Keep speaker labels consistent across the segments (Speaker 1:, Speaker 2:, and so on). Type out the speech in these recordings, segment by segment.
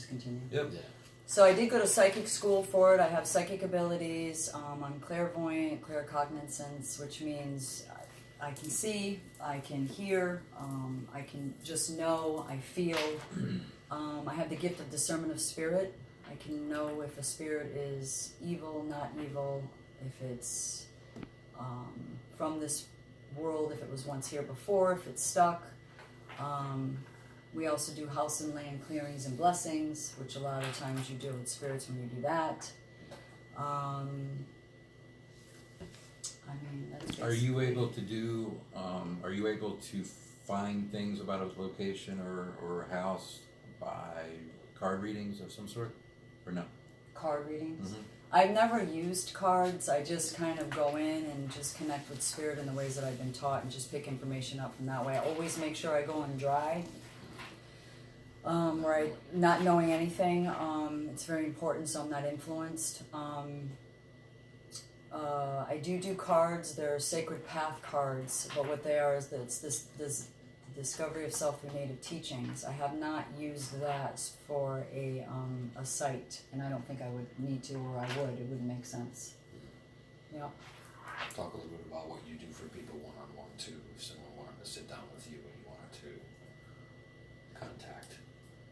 Speaker 1: just continue?
Speaker 2: Yep.
Speaker 3: Yeah.
Speaker 1: So I did go to psychic school for it. I have psychic abilities. I'm clairvoyant, claircognizance, which means I can see, I can hear, I can just know, I feel. I have the gift of discernment of spirit. I can know if a spirit is evil, not evil, if it's from this world, if it was once here before, if it's stuck. We also do house and land clearings and blessings, which a lot of times you deal with spirits when you do that. I mean, that's
Speaker 2: Are you able to do, are you able to find things about a location or a house by card readings of some sort, or no?
Speaker 1: card readings?
Speaker 2: Mhm.
Speaker 1: I've never used cards. I just kind of go in and just connect with spirit in the ways that I've been taught and just pick information up from that way. I always make sure I go in dry. Where I, not knowing anything, it's very important so I'm not influenced. I do cards. They're sacred path cards, but what they are is that it's this discovery of self through native teachings. I have not used that for a site, and I don't think I would need to, or I would. It wouldn't make sense. Yeah.
Speaker 3: Talk a little bit about what you do for people one-on-one too. If someone wanted to sit down with you and you wanted to contact.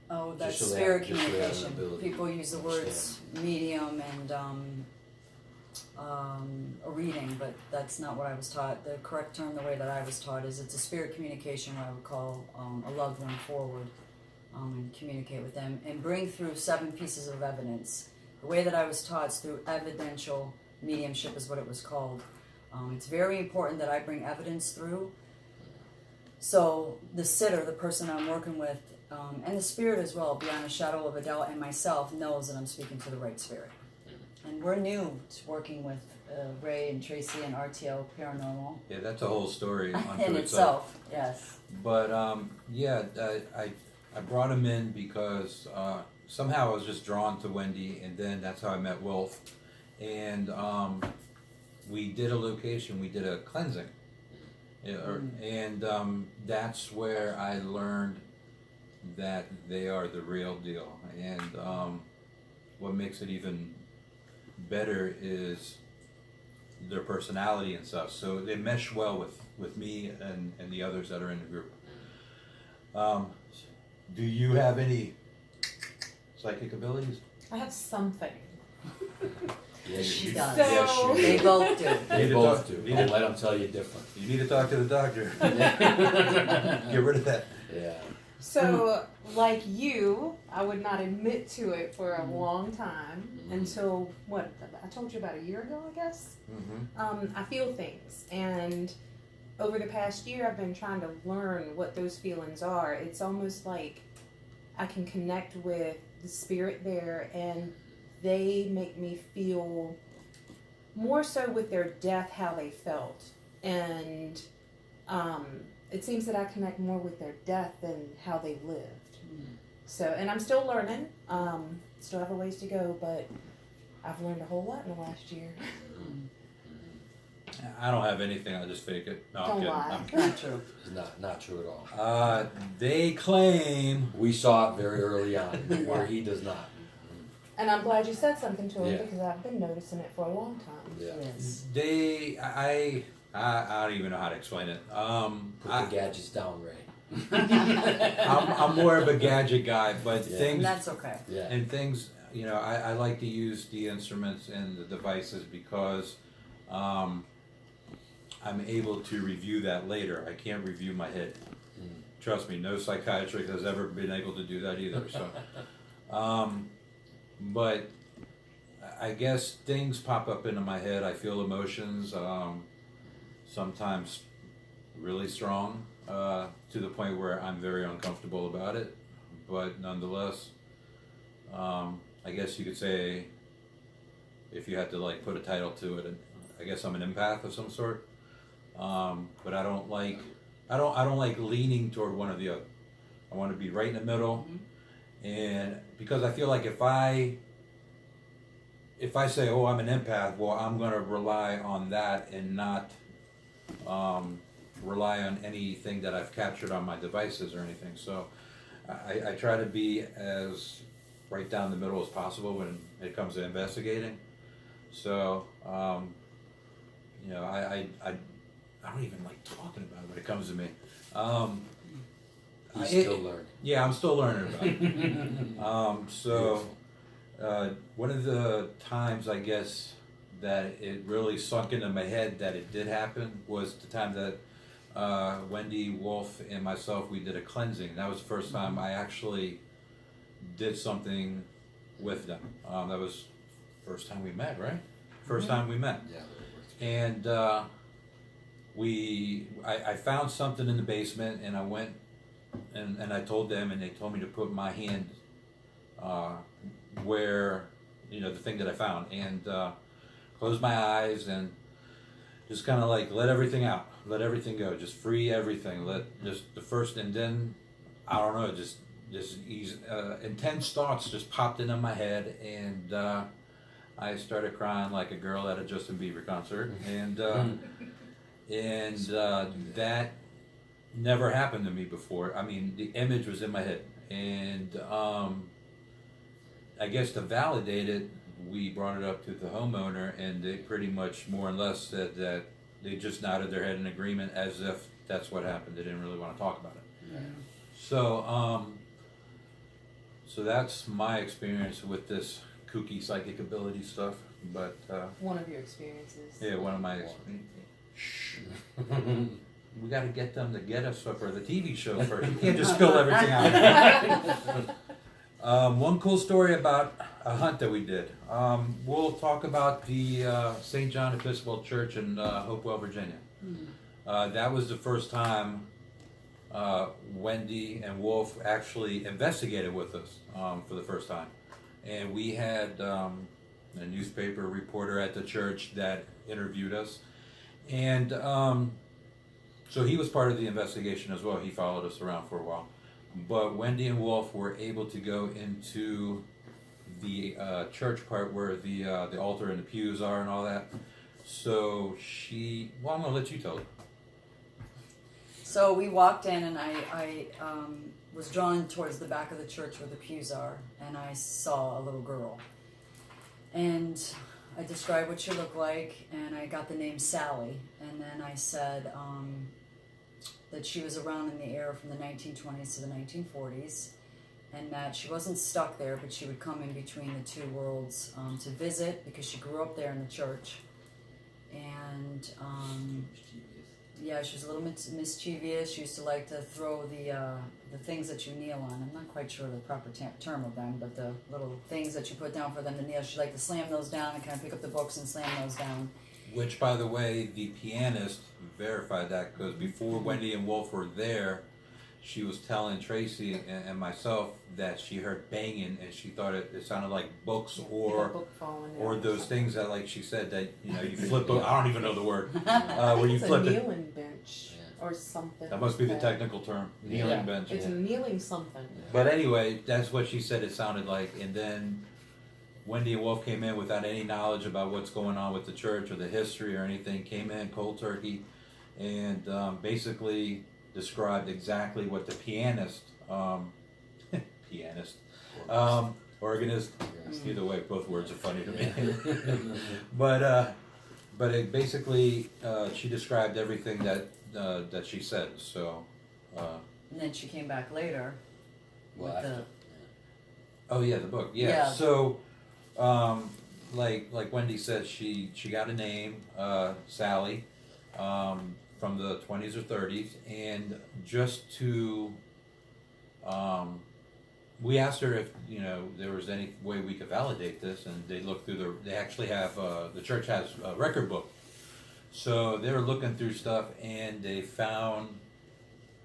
Speaker 1: Oh, that's
Speaker 3: Just so they
Speaker 1: spirit
Speaker 3: have- just so they have an
Speaker 1: communication.
Speaker 3: ability
Speaker 1: People
Speaker 3: to
Speaker 1: use the words medium and a reading, but that's not what I was taught. The correct term, the way that I was taught, is it's a spirit communication, what I would call a loved one forward, and communicate with them and bring through 7 pieces of evidence. The way that I was taught is through evidential mediumship, is what it was called. It's very important that I bring evidence through. So the sitter, the person I'm working with, and the spirit as well, beyond a shadow of a doubt, and myself knows that I'm speaking to the right spirit. And we're new to working with Ray and Tracy and RTL Paranormal.
Speaker 2: Yeah, that's a whole story unto
Speaker 1: In itself, yes.
Speaker 2: But yeah, I brought him in because somehow I was just drawn to Wendy, and then that's how I met Wolf. And we did a location, we did a cleansing. Yeah, and that's where I learned that they are the real deal. And what makes it even better is their personality and stuff. So they mesh well with me and the others that are in the group. Do you have any psychic abilities?
Speaker 4: I have something.
Speaker 3: Yes,
Speaker 1: She
Speaker 3: you
Speaker 1: does.
Speaker 4: So-
Speaker 3: Yes, you
Speaker 1: They
Speaker 3: do.
Speaker 1: both do.
Speaker 3: They
Speaker 2: to
Speaker 3: both
Speaker 2: talk-
Speaker 3: do.
Speaker 2: need
Speaker 3: Don't
Speaker 2: to-
Speaker 3: let them tell you different.
Speaker 2: You need to talk to the doctor. Get rid of that.
Speaker 3: Yeah.
Speaker 4: So, like you, I would not admit to it for a long time
Speaker 3: Mhm.
Speaker 4: until, what, I told you about a year ago, I guess?
Speaker 2: Mm-hmm.
Speaker 4: I feel things, and over the past year, I've been trying to learn what those feelings are. It's almost like I can connect with the spirit there, and they make me feel more so with their death how they felt. And it seems that I connect more with their death than how they lived. So, and I'm still learning. Still have a ways to go, but I've learned a whole lot in the last year.
Speaker 2: I don't have anything. I just fake it. No, I'm
Speaker 4: Don't
Speaker 2: kidding.
Speaker 4: lie.
Speaker 2: I'm kidding.
Speaker 1: Not true.
Speaker 3: It's not true at all.
Speaker 2: They claim.
Speaker 3: We saw it very early on, where he does not.
Speaker 4: And I'm glad you said something to him
Speaker 3: Yeah.
Speaker 4: because I've been noticing it for a long time.
Speaker 3: Yeah.
Speaker 1: Yes.
Speaker 2: I don't even know how to explain it.
Speaker 3: Put the gadgets down, Ray.
Speaker 2: I'm more of a gadget guy, but
Speaker 3: Yeah.
Speaker 1: And
Speaker 2: things
Speaker 1: that's okay.
Speaker 3: Yeah.
Speaker 2: and things. You know, I like to use the instruments and the devices because I'm able to review that later. I can't review my head. Trust me, no psychiatrist has ever been able to do that either. So, but I guess things pop up into my head. I feel emotions, sometimes really strong, to the point where I'm very uncomfortable about it. But nonetheless, I guess you could say, if you had to like put a title to it, I guess I'm an empath of some sort. But I don't like leaning toward one or the other. I want to be right in the middle, and because I feel like if I say, oh, I'm an empath, well, I'm going to rely on that and not rely on anything that I've captured on my devices or anything. So I try to be as right down the middle as possible when it comes to investigating. So, you know, I don't even like talking about it when it comes to me.
Speaker 3: He's still learning.
Speaker 2: Yeah, I'm still learning about it. So, one of the times I guess that it really sunk into my head that it did happen was the time that Wendy, Wolf, and myself, we did a cleansing. That was the first time I actually did something with them. That was first time we met, right? First time we met.
Speaker 3: Yeah.
Speaker 2: And I found something in the basement, and I went and I told them, and they told me to put my hand where, you know, the thing that I found, and close my eyes and just kind of like let everything out, let everything go, just free everything, let just the first, and then I don't know, just easy, intense thoughts just popped into my head, and I started crying like a girl at a Justin Bieber concert, and that never happened to me before. I mean, the image was in my head, and I guess to validate it, we brought it up to the homeowner, and they pretty much more or less said that they just nodded their head in agreement as if that's what happened. They didn't really want to talk about it.
Speaker 1: Yeah.
Speaker 2: So, so that's my experience with this kooky psychic ability stuff. But
Speaker 4: One of your experiences.
Speaker 2: yeah, one of my. Shh. We got to get them to get us for the TV show first. You can't just spill everything out. One cool story about a hunt that we did. We'll talk about the St. John Episcopal Church in Hopewell, Virginia. That was the first time Wendy and Wolf actually investigated with us for the first time. And we had a newspaper reporter at the church that interviewed us. And so he was part of the investigation as well. He followed us around for a while. But Wendy and Wolf were able to go into the church part where the altar and the pews are and all that. So I'm going to let you tell it.
Speaker 1: So we walked in, and I was drawn towards the back of the church where the pews are, and I saw a little girl. And I described what she looked like, and I got the name Sally. And then I said that she was around in the era from the 1920s to the 1940s, and that she wasn't stuck there, but she would come in between the two worlds to visit, because she grew up there in the church. And yeah, she was a little mischievous. She used to like to throw the things that you kneel on. I'm not quite sure the proper term of them, but the little things that you put down for them to kneel. She liked to slam those down and kind of pick up the books and slam those down.
Speaker 2: Which, by the way, the pianist verified that, because before Wendy and Wolf were there, she was telling Tracy and myself that she heard banging, and she thought it sounded like books or
Speaker 4: book falling
Speaker 2: or
Speaker 4: down.
Speaker 2: those things that, like she said, that you flip. I don't even know the word. Where you
Speaker 4: It's
Speaker 2: flip
Speaker 4: a
Speaker 2: it.
Speaker 4: kneeling bench or something.
Speaker 2: That must be the
Speaker 4: like
Speaker 2: technical term, kneeling
Speaker 4: Yeah.
Speaker 2: bench.
Speaker 4: It's a kneeling something.
Speaker 2: But anyway, that's what she said it sounded like. And then Wendy and Wolf came in without any knowledge about what's going on with the church or the history or anything, came in cold turkey, and basically described exactly what the pianist, organist, either way, both words are funny to me. But it basically, she described everything that she said, so.
Speaker 1: And then she came back later.
Speaker 3: Well,
Speaker 1: with
Speaker 3: after,
Speaker 2: Oh yeah, the book. Yeah.
Speaker 1: Yeah.
Speaker 2: So, like Wendy said, she got a name, Sally, from the 20s or 30s, and just to, we asked her if there was any way we could validate this, and they looked through they actually have the church has a record book, so they were looking through stuff, and they found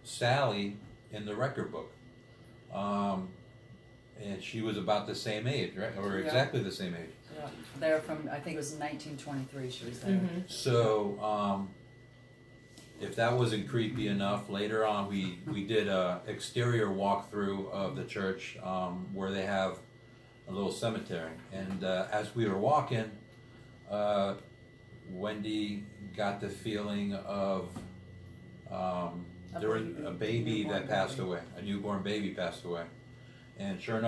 Speaker 2: Sally in the record book. And she was about the same age, right? Or
Speaker 1: Yeah.
Speaker 2: exactly the same age.
Speaker 1: Yeah, they're from, I think it was 1923 she was there.
Speaker 4: Mm-hmm.
Speaker 2: So, if that wasn't creepy enough, later on we did a exterior walkthrough of the church, where they have a little cemetery. And as we were walking, Wendy got the feeling of there was a baby that passed away. A newborn baby passed away. And sure enough,